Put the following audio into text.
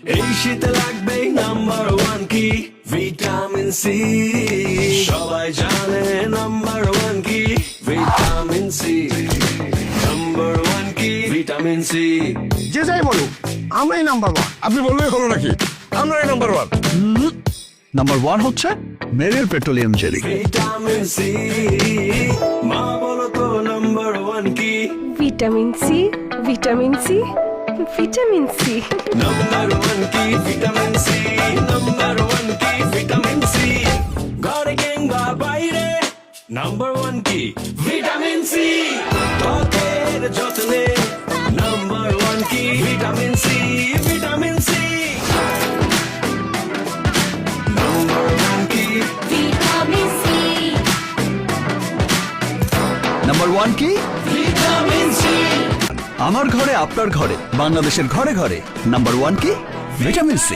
এই শীতে লাগবে নাম্বার ওয়ান কি ভিটামিন সি, সবাই জানে নাম্বার ওয়ান কি ভিটামিন সি, নাম্বার ওয়ান কি ভিটামিন সি। যে যাই বলুক আমরাই নাম্বার ওয়ান। আপনি বললেই হলো নাকি, আমরাই নাম্বার ওয়ান। নাম্বার ওয়ান হচ্ছে Meril petroleum jelly. Vitamin C, মা বলো তো নাম্বার ওয়ান কি? Vitamin C, vitamin C, vitamin C. Number one কি ভিটামিন সি, নাম্বার ওয়ান কি ভিটামিন সি, ঘরে কিংবা বাইরে নাম্বার ওয়ান কি ভিটামিন সি, ত্বকের যত্নে নাম্বার ওয়ান কি vitamin C, vitamin C, number one কি ভিটামিন সি, নাম্বার ওয়ান কি? Vitamin C. আমার ঘরে আপনার ঘরে বাংলাদেশের ঘরে ঘরে নাম্বার ওয়ান কি? Vitamin C.